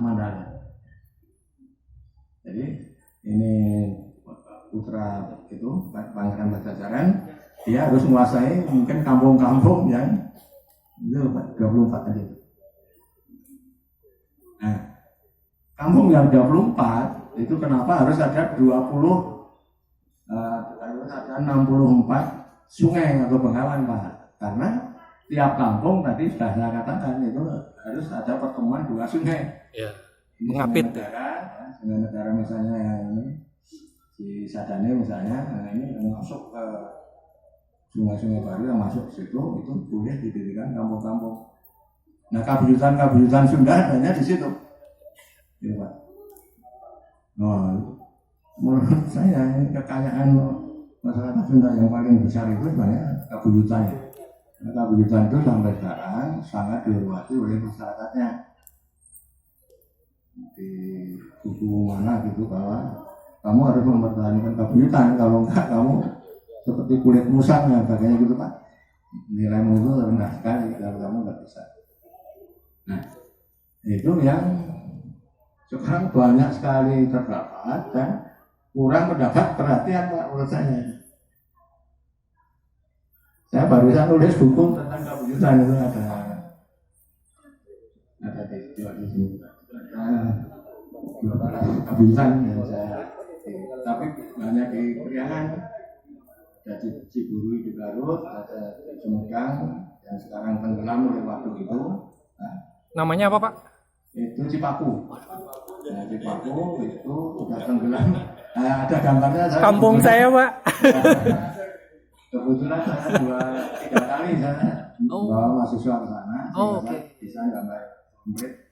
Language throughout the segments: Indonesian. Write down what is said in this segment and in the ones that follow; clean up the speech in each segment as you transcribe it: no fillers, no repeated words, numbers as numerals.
Mandala. Jadi ini putra itu Pangeran Pajajaran, dia harus menguasai mungkin kampung-kampung yang itu 24 tadi. Nah, kampung yang 24 itu kenapa harus ada 64 sungai atau bengawan, Pak? Karena tiap kampung tadi sudah saya katakan itu harus ada pertemuan 2 sungai. Ya, mengapit dengan negara misalnya yang ini di Sadane misalnya, nah ini masuk ke sungai-sungai baru yang masuk ke situ itu boleh didirikan kampung-kampung. Nah, kabuyutan Sunda adanya di situ. Ya, Pak. Nah, menurut saya ini kekayaan masyarakat Sunda yang paling besar itu sebenarnya kabuyutan. Nah, kabuyutan itu sampai sekarang sangat dihormati oleh masyarakatnya. Di buku mana gitu bahwa kamu harus mempertahankan kabuyutan, kalau enggak kamu seperti kulit musang dan sebagainya gitu, Pak. Nilaimu itu rendah sekali kalau kamu nggak bisa. Nah, itu yang sekarang banyak sekali terdapat dan kurang mendapat perhatian, Pak, menurut saya. Saya barusan nulis buku tentang kabuyutan itu ada di sini. Kabuyutan yang saya, tapi banyak di Priangan, ada di Ciburu di Garut, ada di Sumedang yang sekarang tenggelam oleh waduk itu. Nah, namanya apa, Pak? Itu Cipaku. Nah, Cipaku itu sudah tenggelam. Nah, ada gambarnya. Kampung saya, Pak. Kebetulan saya 2-3 kali saya bawa mahasiswa ke sana. Oke. Bisa gambar konkret.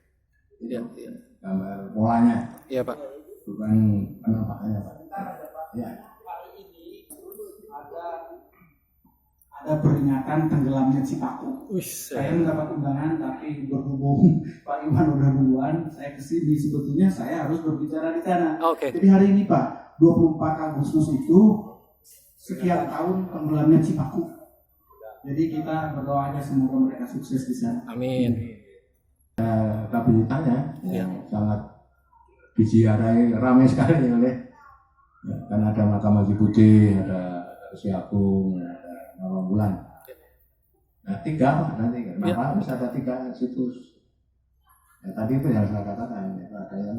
Iya. Gambar polanya. Iya, Pak. Bukan penampakannya, Pak. Ya. Ada peringatan tenggelamnya Cipaku. Saya mendapat undangan, tapi berhubung Pak Iwan udah duluan, saya kesini. Sebetulnya saya harus berbicara di sana. Oke. Jadi hari ini, Pak, 24 Agustus itu sekian tahun tenggelamnya Cipaku. Jadi kita berdoa aja semoga mereka sukses di sana. Amin. Kabuyutannya yang sangat diziarahi ramai sekali oleh kan ada makam Haji Putih, ada Resi Agung, ada Nawangwulan. Nah, 3 Pak nanti kenapa harus ada 3 situs? Ya, tadi itu yang saya katakan, ya, ada yang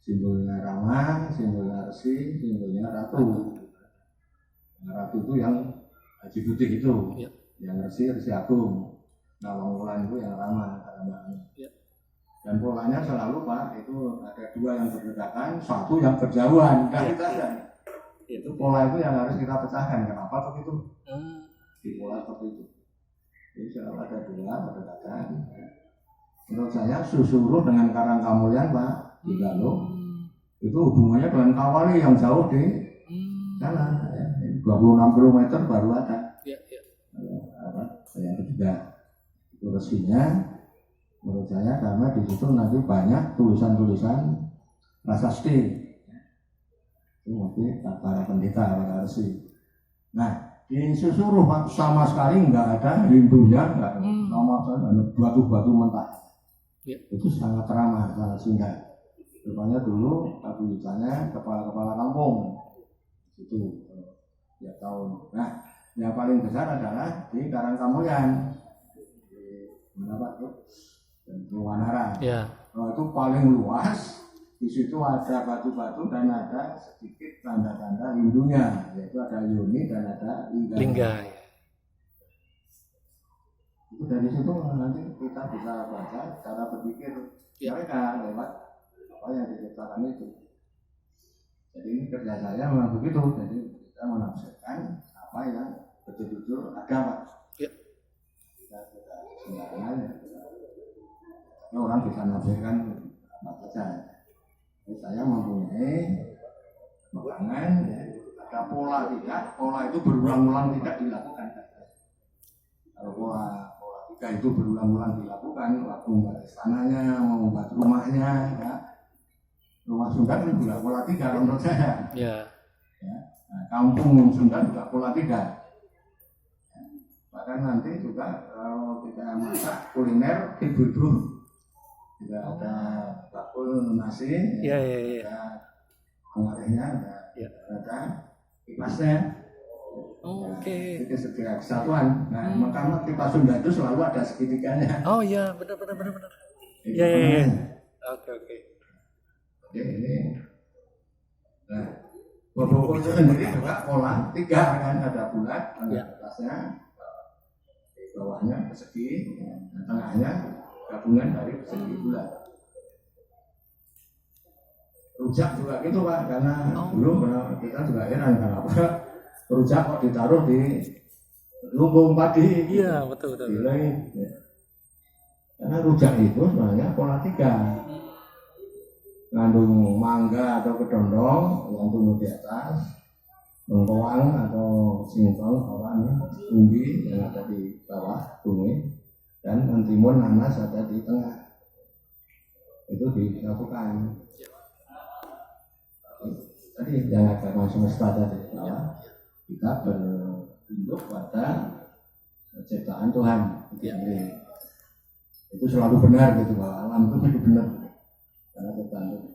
simbolnya Rama, simbolnya Resi, simbolnya Ratu. Nah, Ratu itu yang Haji Putih itu, yang Resi Agung. Nawangwulan itu yang Rama, dan polanya selalu, Pak, itu ada 2 yang berdekatan, 1 yang berjauhan. Nah, kita ada. Itu pola itu yang harus kita pecahkan. Kenapa begitu? Di pola seperti itu. Jadi selalu ada 2 berdekatan. Menurut saya Susuruh dengan Karangkamulyan, Pak, di Galuh, itu hubungannya dengan Kawali yang jauh di sana. Ya. 26 km baru ada. Yang ketiga itu Resinya. Menurut saya karena di situ nanti banyak tulisan-tulisan prasasti, itu mungkin para pendeta, para resi. Nah, di Susuruh sama sekali nggak ada Hindunya, nggak sama sekali ada batu-batu mentah. Itu sangat ramah, sangat singgah. Rupanya dulu kabuyutannya kepala-kepala kampung itu ya tahun. Nah, yang paling besar adalah di Karangkamulyan, di mana Pak tuh? Dan Wanara. Ya. Oh, itu paling luas. Di situ ada batu-batu dan ada sedikit tanda-tanda Hindunya, yaitu ada Yoni dan ada Lingga. Itu dari situ nanti kita bisa baca cara berpikir mereka lewat apa yang diciptakan itu. Jadi ini kerja saya memang begitu. Jadi kita menafsirkan apa yang betul-betul ada, Pak. Kita sebenarnya orang bisa menafsirkan apa saja. Jadi saya mempunyai makanan, ya, ada pola tidak, pola itu berulang-ulang tidak dilakukan. Kalau pola 3 itu berulang-ulang dilakukan, waktu membuat istananya, membuat rumahnya, ya. Rumah Sunda kan juga pola 3 menurut saya. Ya. Nah, kampung Sunda juga pola 3. Ya. Bahkan nanti juga kalau kita masak kuliner itu juga ada bakul nasi, Iya, iya, iya. ada pengarahnya, ada kipasnya. Oke. Itu segera kesatuan. Nah, makanya kipas Sunda itu selalu ada segitiganya. Oh iya, benar. Itu Iya, iya, iya. pengarahnya. Oke. Oke, ini. Nah, bobok itu sendiri juga pola 3 kan, ada bulat, ada atasnya, di bawahnya persegi, dan tengahnya gabungan dari persegi bulat. Rujak juga gitu Pak, karena dulu kita juga heran kenapa rujak kok ditaruh di lumbung padi. Iya, betul. Delay. Karena rujak itu sebenarnya pola 3. Ngandung mangga atau kedondong yang tumbuh di atas, lengkoang atau singkong umbi yang ada di bawah bumi, dan mentimun nanas ada di tengah. Itu dilakukan. Tadi yang agama semesta tadi bahwa kita berbentuk pada ciptaan Tuhan. Itu selalu benar gitu, bahwa alam itu benar karena ciptaan Tuhan.